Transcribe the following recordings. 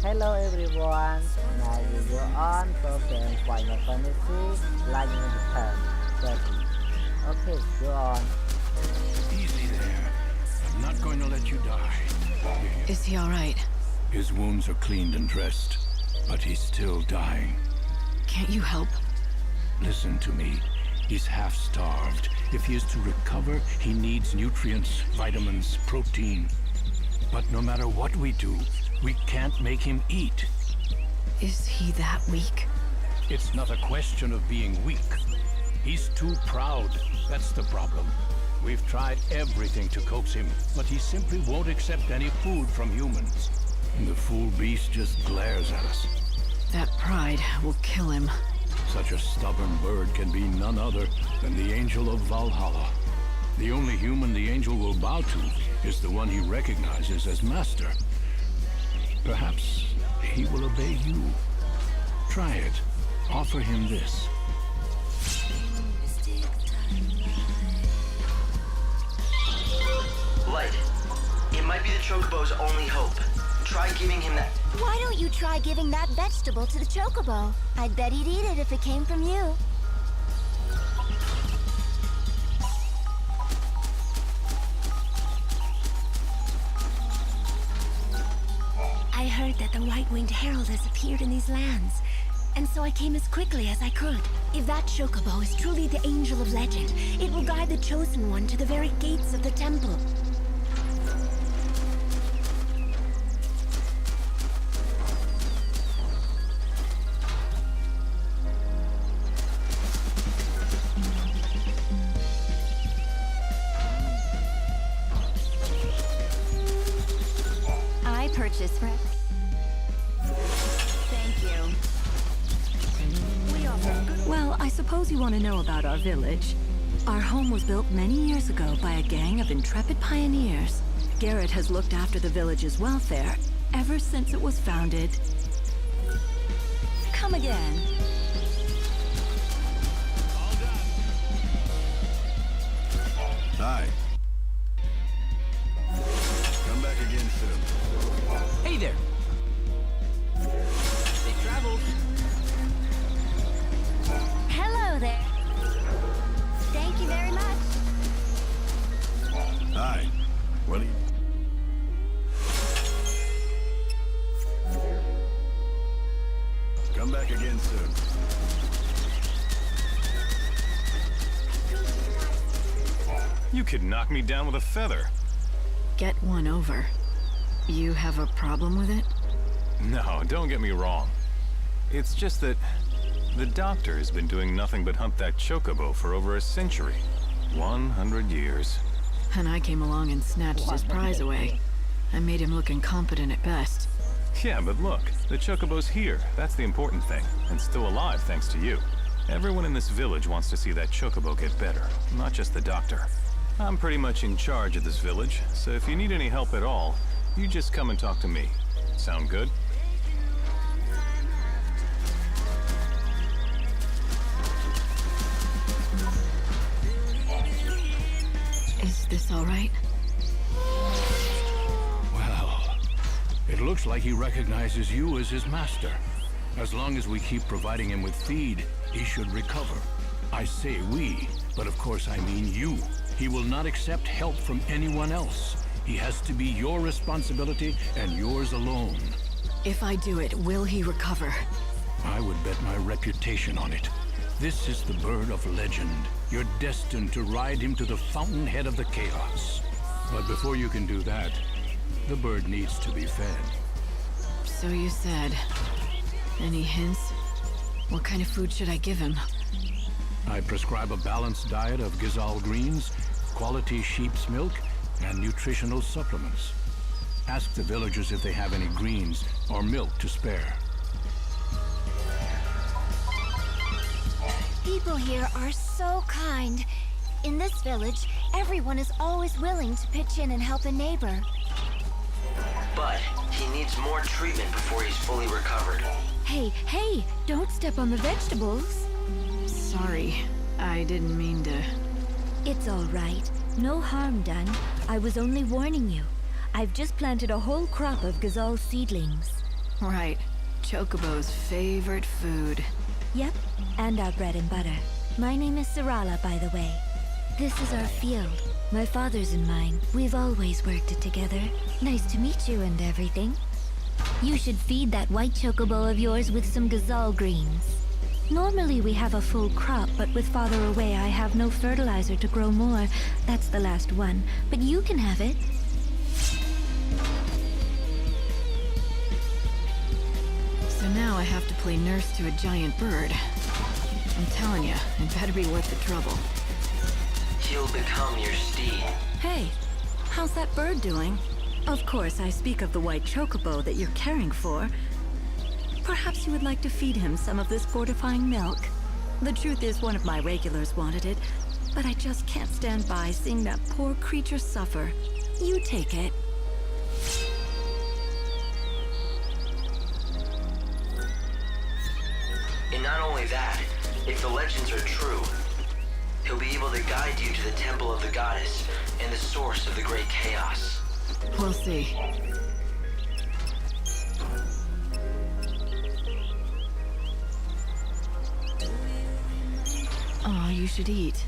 Hello everyone, now we go on program Final Fantasy Lightning Return 30. Okay, go on. Easy there. I'm not going to let you die. Is he all right? His wounds are cleaned and dressed, but he's still dying. Can't you help? Listen to me. He's half starved. If he is to recover, he needs nutrients, vitamins, protein. But no matter what we do, we can't make him eat. Is he that weak? It's not a question of being weak. He's too proud. That's the problem. We've tried everything to coax him, but he simply won't accept any food from humans. And the fool beast just glares at us. That pride will kill him. Such a stubborn bird can be none other than the Angel of Valhalla. The only human the angel will bow to is the one he recognizes as master. Perhaps he will obey you. Try it. Offer him this. Light. It might be the Chocobo's only hope. Try giving him that. Why don't you try giving that vegetable to the Chocobo? I'd bet he'd eat it if it came from you. I heard that the White-Winged Herald has appeared in these lands, and so I came as quickly as I could. If that Chocobo is truly the Angel of Legend, it will guide the Chosen One to the very gates of the temple. I purchased for... Thank you. Well, I suppose you want to know about our village. Our home was built many years ago by a gang of intrepid pioneers. Garrett has looked after the village's welfare ever since it was founded. Come again. Hi. Come back again soon. Hey there! Safe travels! Hello there. Thank you very much. Hi. Willie. Come back again soon. You could knock me down with a feather. Get one over. You have a problem with it? No, don't get me wrong. It's just that the doctor has been doing nothing but hunt that Chocobo for over a century. 100 years. And I came along and snatched his prize away. I made him look incompetent at best. Yeah, but look, the Chocobo's here. That's the important thing. And still alive thanks to you. Everyone in this village wants to see that Chocobo get better, not just the doctor. I'm pretty much in charge of this village, so if you need any help at all, you just come and talk to me. Sound good? Is this all right? Well, it looks like he recognizes you as his master. As long as we keep providing him with feed, he should recover. I say we, but of course I mean you. He will not accept help from anyone else. He has to be your responsibility and yours alone. If I do it, will he recover? I would bet my reputation on it. This is the bird of legend. You're destined to ride him to the fountainhead of the chaos. But before you can do that, the bird needs to be fed. So you said. Any hints? What kind of food should I give him? I prescribe a balanced diet of Gysahl greens, quality sheep's milk, and nutritional supplements. Ask the villagers if they have any greens or milk to spare. People here are so kind. In this village, everyone is always willing to pitch in and help a neighbor. But he needs more treatment before he's fully recovered. Hey, don't step on the vegetables. Sorry, I didn't mean to... It's all right. No harm done. I was only warning you. I've just planted a whole crop of Gysahl seedlings. Right. Chocobo's favorite food. Yep, and our bread and butter. My name is Sarala, by the way. This is our field. My father's and mine. We've always worked it together. Nice to meet you and everything. You should feed that white chocobo of yours with some Gysahl greens. Normally we have a full crop, but with father away I have no fertilizer to grow more. That's the last one. But you can have it. So now I have to play nurse to a giant bird. I'm telling you, it better be worth the trouble. He'll become your steed. Hey, how's that bird doing? Of course, I speak of the white chocobo that you're caring for. Perhaps you would like to feed him some of this fortifying milk. The truth is, one of my regulars wanted it, but I just can't stand by seeing that poor creature suffer. You take it. And not only that, if the legends are true, he'll be able to guide you to the temple of the goddess and the source of the great chaos. We'll see. Oh, you should eat.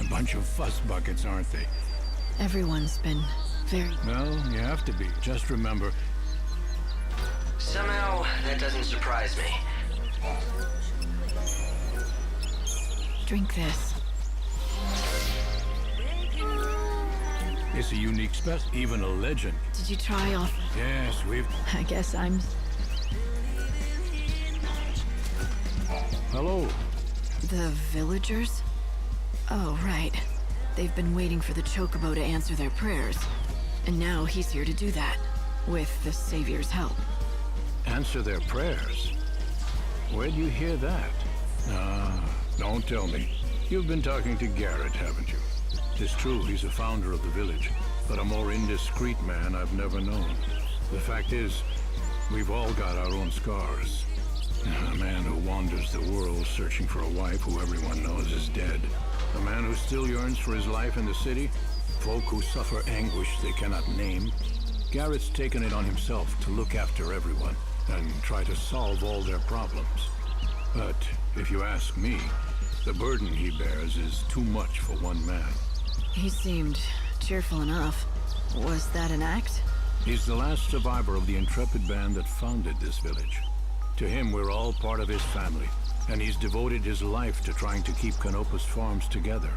A bunch of fuss buckets, aren't they? Everyone's been very... Well, you have to be. Just remember, Somehow, that doesn't surprise me. Drink this. it's a unique spec, even a legend. Did you try off? Yes, we've... I guess I'm... Hello. The villagers? Oh, right. They've been waiting for the chocobo to answer their prayers. And now he's here to do that. With the Savior's help. Answer their prayers? Where'd you hear that? Don't tell me. You've been talking to Garrett, haven't you? It's true, he's a founder of the village, but a more indiscreet man I've never known. The fact is, we've all got our own scars. A man who wanders the world searching for a wife who everyone knows is dead. A man who still yearns for his life in the city. Folk who suffer anguish they cannot name. Garrett's taken it on himself to look after everyone and try to solve all their problems. But if you ask me, the burden he bears is too much for one man. He seemed cheerful enough. Was that an act? He's the last survivor of the intrepid band that founded this village. To him, we're all part of his family, and he's devoted his life to trying to keep Canopus Farms together.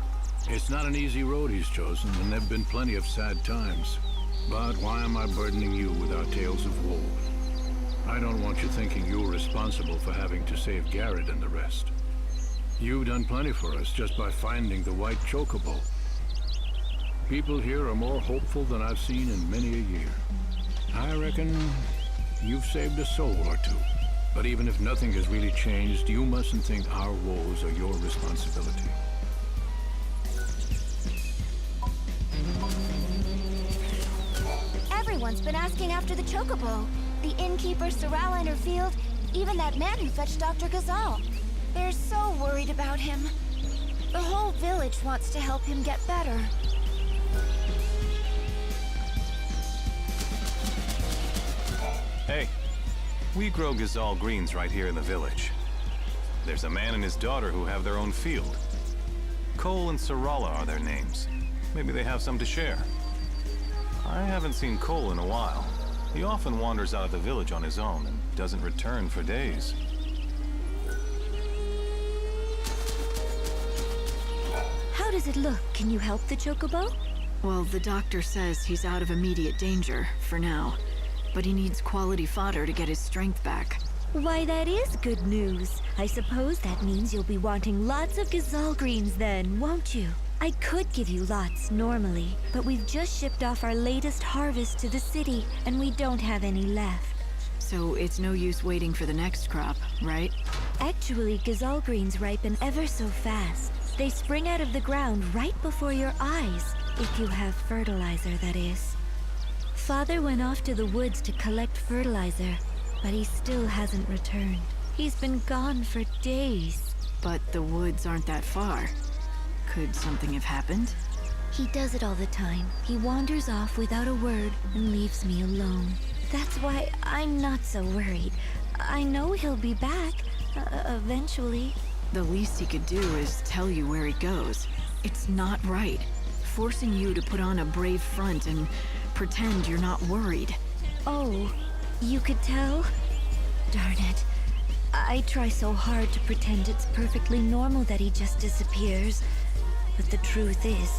It's not an easy road he's chosen, and there've been plenty of sad times. But why am I burdening you with our tales of woe? I don't want you thinking you're responsible for having to save Garrett and the rest. You've done plenty for us just by finding the white chocobo. People here are more hopeful than I've seen in many a year. I reckon you've saved a soul or two. But even if nothing has really changed, you mustn't think our woes are your responsibility. Everyone's been asking after the chocobo. The innkeeper, Sarala in her field, even that man who fetched Dr.Gysahl. They're so worried about him. The whole village wants to help him get better. Hey, we grow Gysahl greens right here in the village. There's a man and his daughter who have their own field. Cole and Sarala are their names. Maybe they have some to share. I haven't seen Cole in a while. He often wanders out of the village on his own and doesn't return for days. How does it look? Can you help the chocobo? Well, the doctor says he's out of immediate danger, for now. But he needs quality fodder to get his strength back. Why, that is good news. I suppose that means you'll be wanting lots of Gysahl greens then, won't you? I could give you lots normally, but we've just shipped off our latest harvest to the city, and we don't have any left. So it's no use waiting for the next crop, right? Actually, Gysahl greens ripen ever so fast. They spring out of the ground right before your eyes, if you have fertilizer, that is. Father went off to the woods to collect fertilizer, but he still hasn't returned. He's been gone for days. But the woods aren't that far. Could something have happened? He does it all the time. He wanders off without a word and leaves me alone. That's why I'm not so worried. I know he'll be back, eventually. The least he could do is tell you where he goes. It's not right. Forcing you to put on a brave front and pretend you're not worried. Oh, you could tell? Darn it. I try so hard to pretend it's perfectly normal that he just disappears. But the truth is,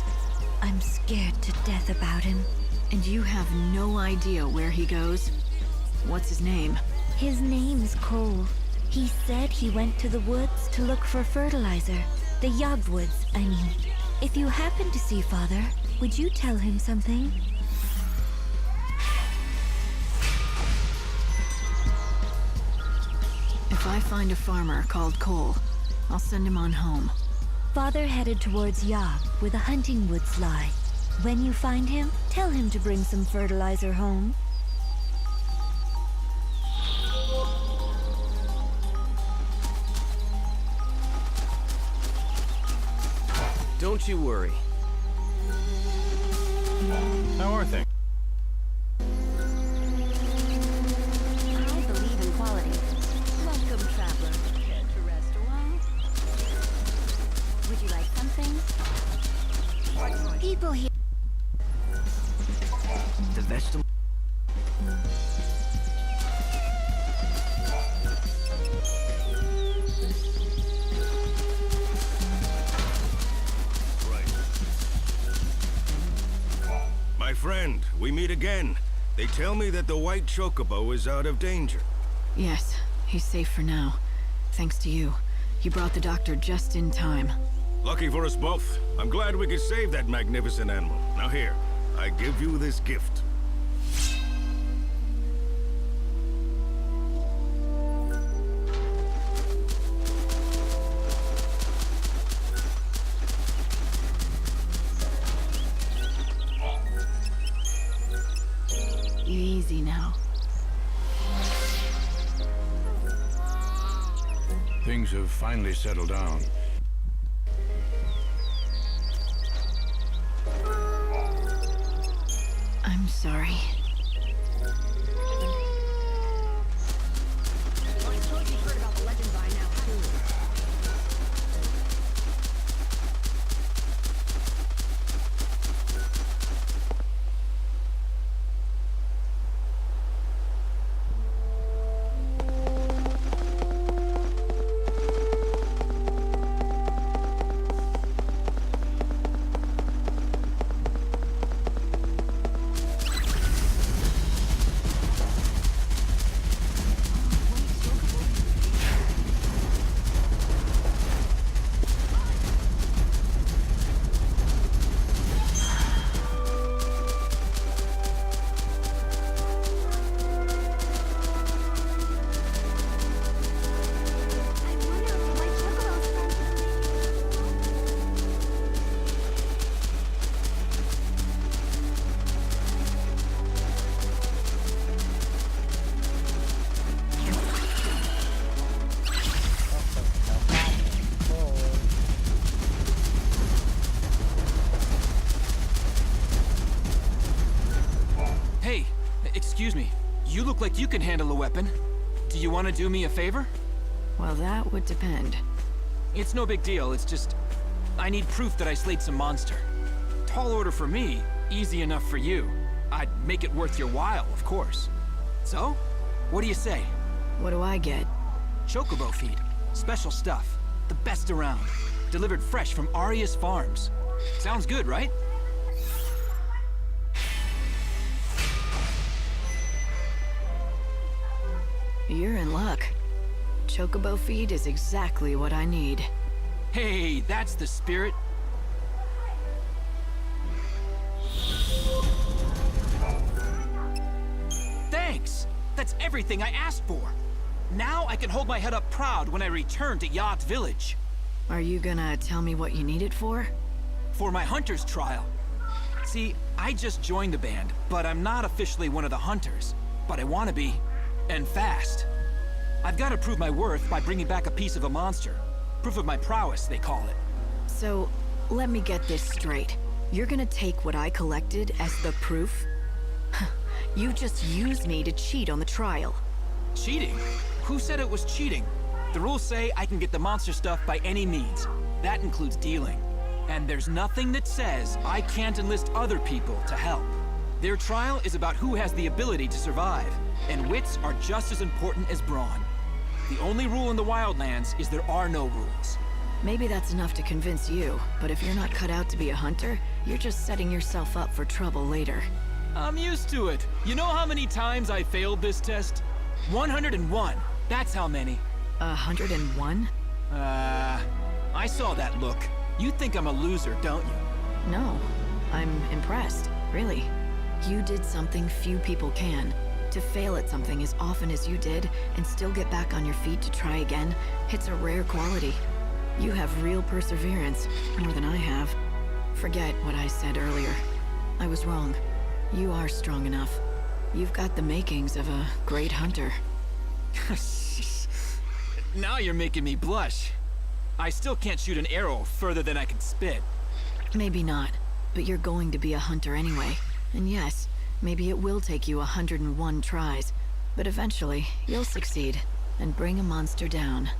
I'm scared to death about him. And you have no idea where he goes? What's his name? His name's Cole. He said he went to the woods to look for fertilizer. The Yogwoods, I mean. If you happen to see Father, would you tell him something? If I find a farmer called Cole, I'll send him on home. Father headed towards Yog, where the hunting woods lie. When you find him, tell him to bring some fertilizer home. Don't you worry. How are things? I believe in quality. Welcome, traveler. Care to rest a while? Would you like something? People here. The vegetable. My friend, we meet again. They tell me that the white chocobo is out of danger. Yes, he's safe for now. Thanks to you. You brought the doctor just in time. Lucky for us both. I'm glad we could save that magnificent animal. Now here, I give you this gift. Easy now. Things have finally settled down. I'm sorry. Hey, excuse me. You look like you can handle a weapon. Do you want to do me a favor? Well, that would depend. It's no big deal, it's just... I need proof that I slayed some monster. Tall order for me, easy enough for you. I'd make it worth your while, of course. So, what do you say? What do I get? Chocobo feed. Special stuff. The best around. Delivered fresh from Aria's farms. Sounds good, right? You're in luck. Chocobo feed is exactly what I need. Hey, that's the spirit. Thanks! That's everything I asked for. Now I can hold my head up proud when I return to Yacht Village. Are you gonna tell me what you need it for? For my hunter's trial. See, I just joined the band, but I'm not officially one of the hunters. But I want to be, and fast. I've got to prove my worth by bringing back a piece of a monster. Proof of my prowess, they call it. So, let me get this straight. You're gonna take what I collected as the proof? You just used me to cheat on the trial. Cheating? Who said it was cheating? The rules say I can get the monster stuff by any means. That includes dealing. And there's nothing that says I can't enlist other people to help. Their trial is about who has the ability to survive, and wits are just as important as brawn. The only rule in the Wildlands is there are no rules. Maybe that's enough to convince you, but if you're not cut out to be a hunter, you're just setting yourself up for trouble later. I'm used to it. You know how many times I failed this test? 101. That's how many. 101? I saw that look. You think I'm a loser, don't you? No. I'm impressed, really. You did something few people can. To fail at something as often as you did, and still get back on your feet to try again, it's a rare quality. You have real perseverance, more than I have. Forget what I said earlier. I was wrong. You are strong enough. You've got the makings of a great hunter. Now you're making me blush. I still can't shoot an arrow further than I can spit. Maybe not, but you're going to be a hunter anyway. And yes, maybe it will take you 101 tries, but eventually you'll succeed and bring a monster down.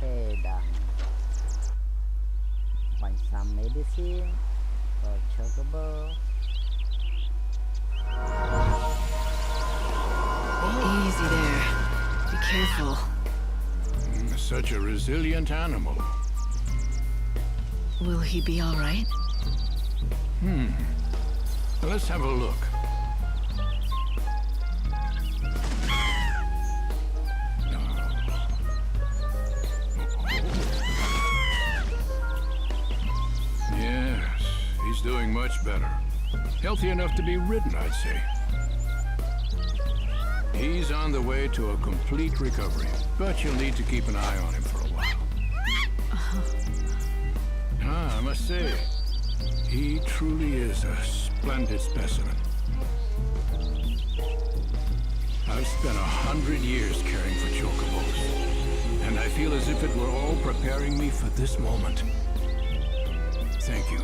Okay, done. Find some medicine for chocobo. Easy there. Be careful. Such a resilient animal. Will he be all right? Let's have a look. Yes, he's doing much better. Healthy enough to be ridden, I'd say. He's on the way to a complete recovery, but you'll need to keep an eye on him for a while. I must say, he truly is a splendid specimen. I've spent 100 years caring for chocobos, and I feel as if it were all preparing me for this moment. Thank you.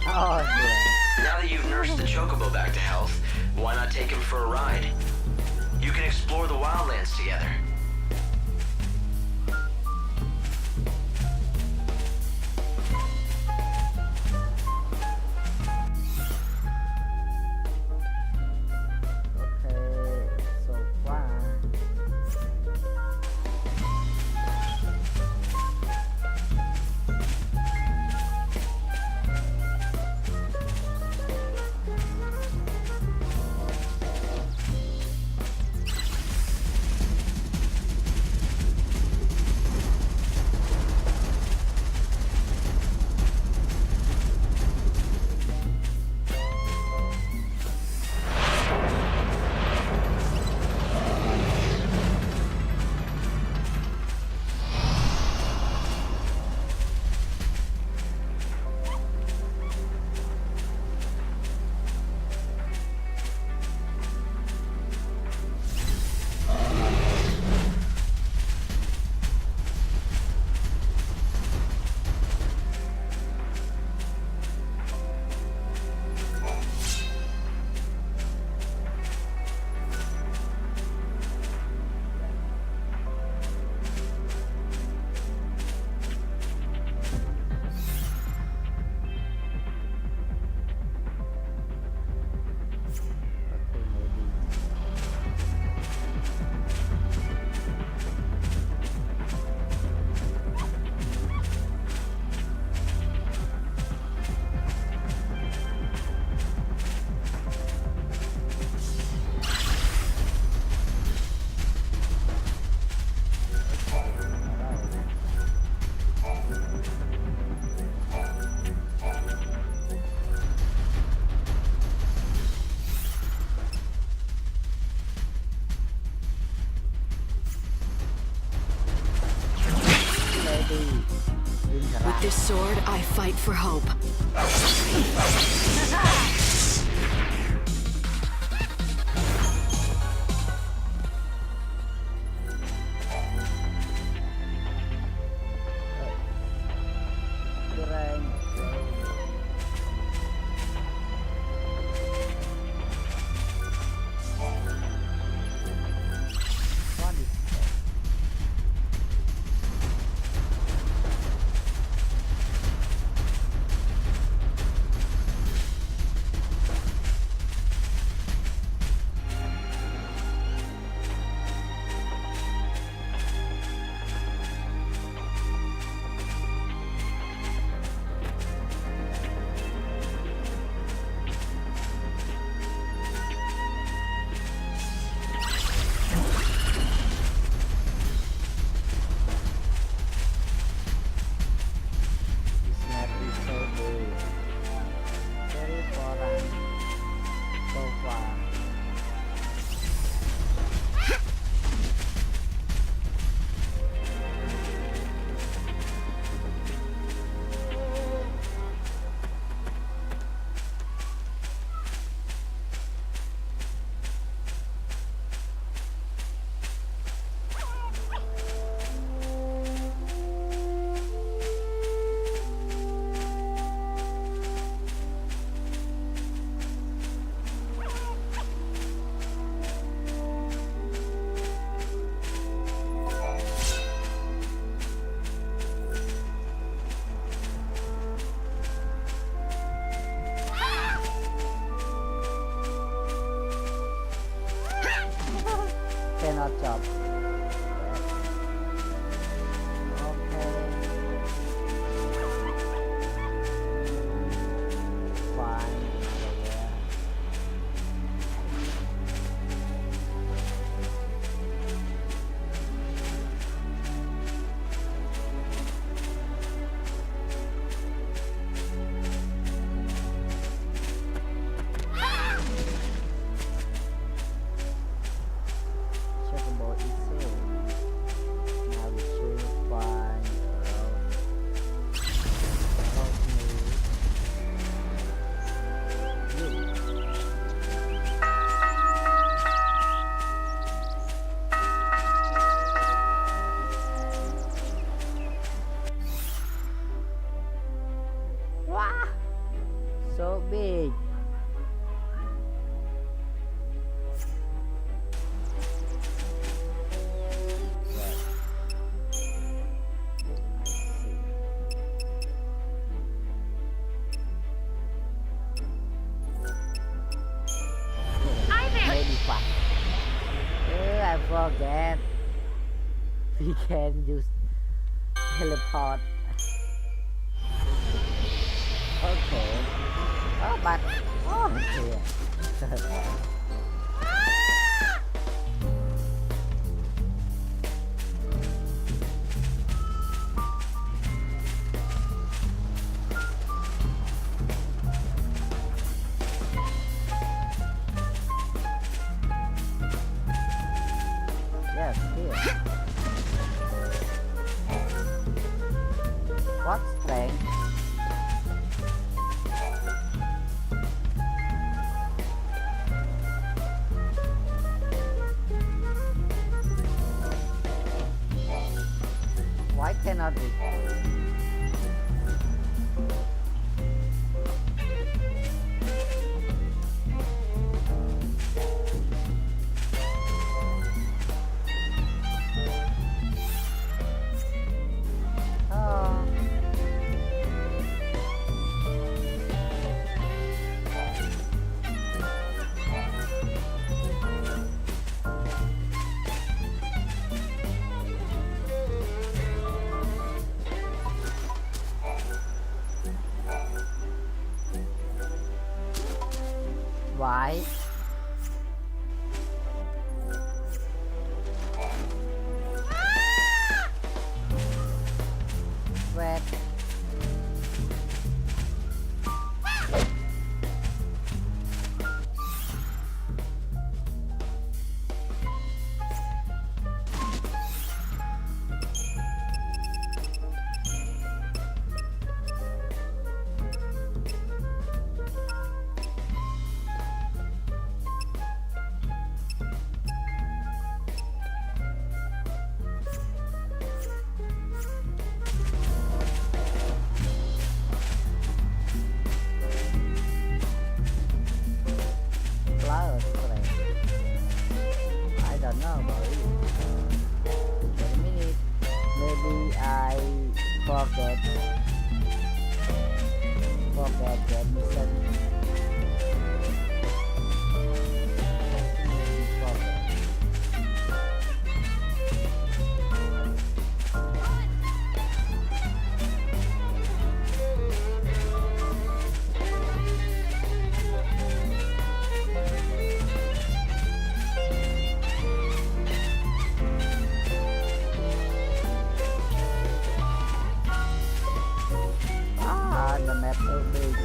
Oh dear. Now that you've nursed the chocobo back to health, why not take him for a ride? You can explore the Wildlands together. Okay, so far. With this sword, I fight for hope. Cannot jump. Okay. Fine. So big. Maybe fun. I forget. We can use teleport. Okay. Oh, but here. Yes, here. What strength? Why cannot we? Why? Red. don't know about it. Wait a minute. Maybe I forget that mission. The map is big.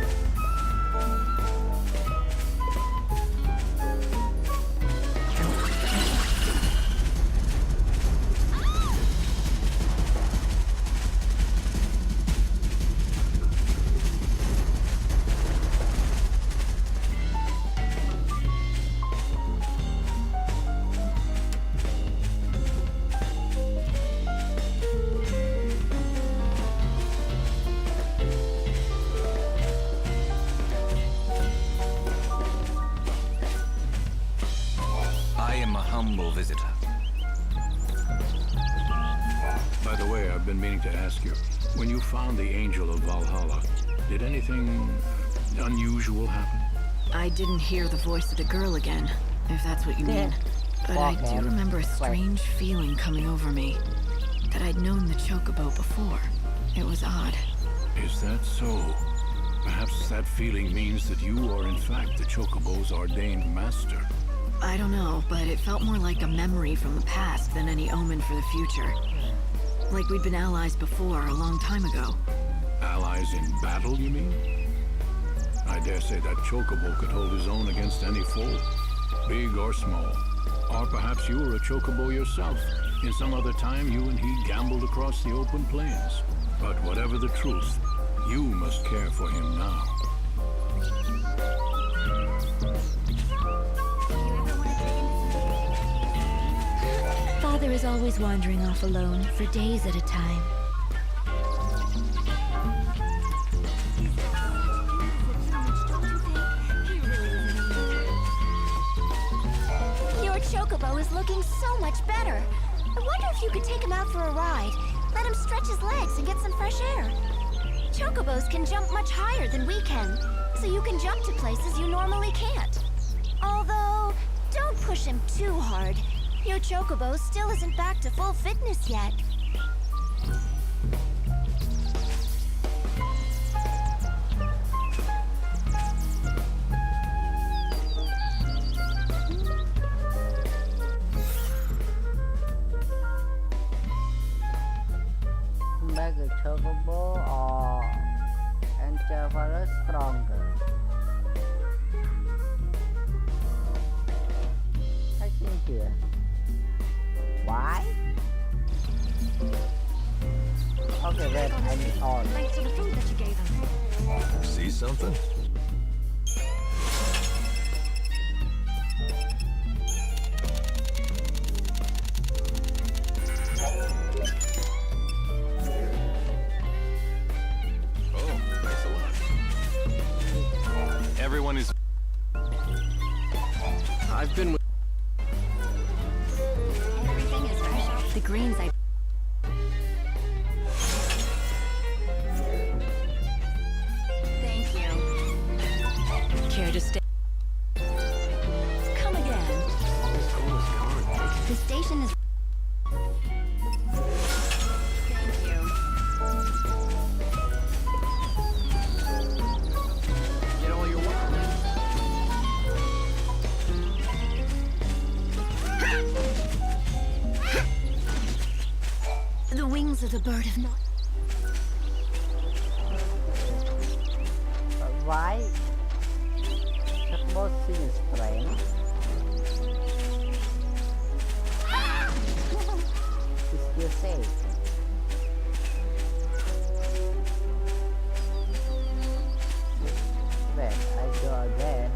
I am a humble visitor. By the way, I've been meaning to ask you, when you found the Angel of Valhalla, did anything unusual happen? I didn't hear the voice of the girl again, if that's what you mean. But I do remember a strange feeling coming over me. That I'd known the Chocobo before. It was odd. Is that so? Perhaps that feeling means that you are in fact the Chocobo's ordained master. I don't know, but it felt more like a memory from the past than any omen for the future. Like we'd been allies before, a long time ago. Allies in battle, you mean? I dare say that Chocobo could hold his own against any foe, big or small. Or perhaps you were a Chocobo yourself. In some other time, you and he gambled across the open plains. But whatever the truth, you must care for him now. Father is always wandering off alone for days at a time. Your Chocobo is looking so much better. I wonder if you could take him out for a ride. Let him stretch his legs and get some fresh air. Chocobos can jump much higher than we can, so you can jump to places you normally can't. Although, don't push him too hard. Your Chocobo still isn't back to full fitness yet. Make a Chocobo or Angel of Vallhlla stronger. I think here. Why? Okay, wait, I need on. Thanks for the food that you gave him. See something? Oh, thanks a lot. Everyone is... I've been with... Everything is fresh off The greens I... Thank you. Care to stay? Come again. The station is... Thank you. Get all your work. The wings of the bird have not... Why? Chocobo seems strange. It's still safe. Wait, I go again.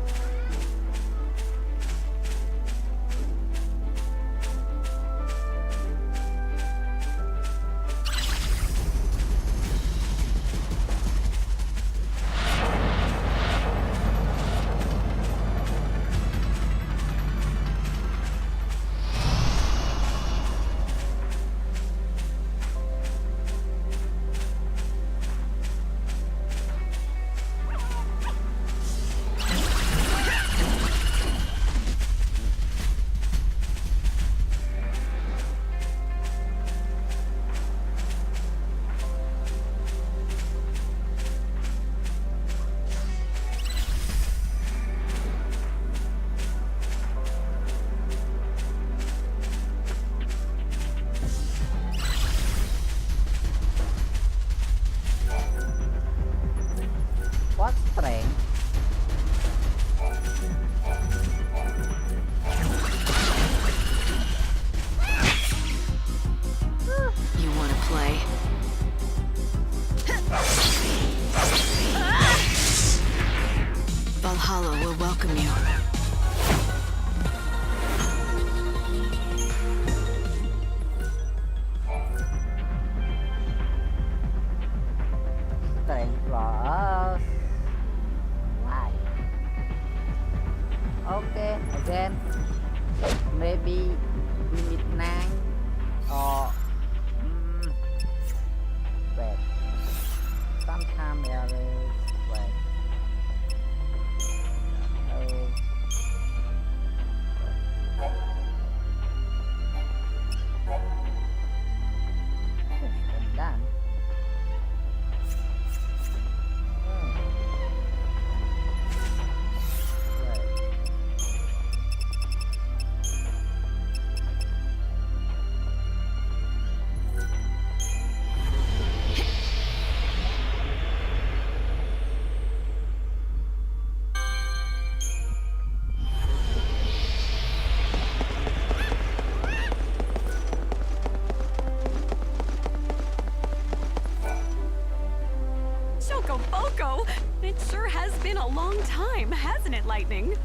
It sure has been a long time, hasn't it, Lightning?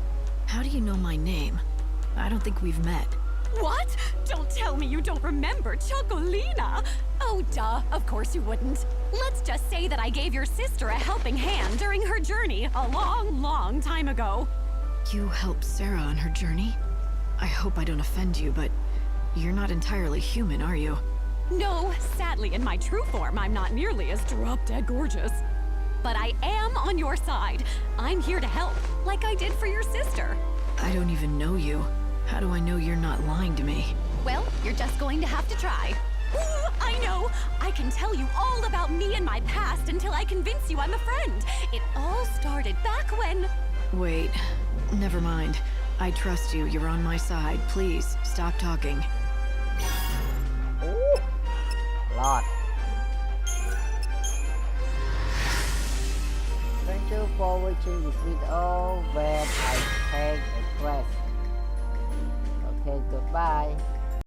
How do you know my name? I don't think we've met. What? Don't tell me you don't remember Chocolina! Oh, duh, of course you wouldn't. Let's just say that I gave your sister a helping hand during her journey a long, long time ago. You helped Sarah on her journey? I hope I don't offend you, but you're not entirely human, are you? No, sadly, in my true form, I'm not nearly as drop-dead gorgeous. But I am on your side. I'm here to help, like I did for your sister. I don't even know you. How do I know you're not lying to me? Well, you're just going to have to try. Ooh, I know! I can tell you all about me and my past until I convince you I'm a friend. It all started back when... Wait, never mind. I trust you. You're on my side. Please, stop talking. Ooh, Lord. Thank you for watching this video where I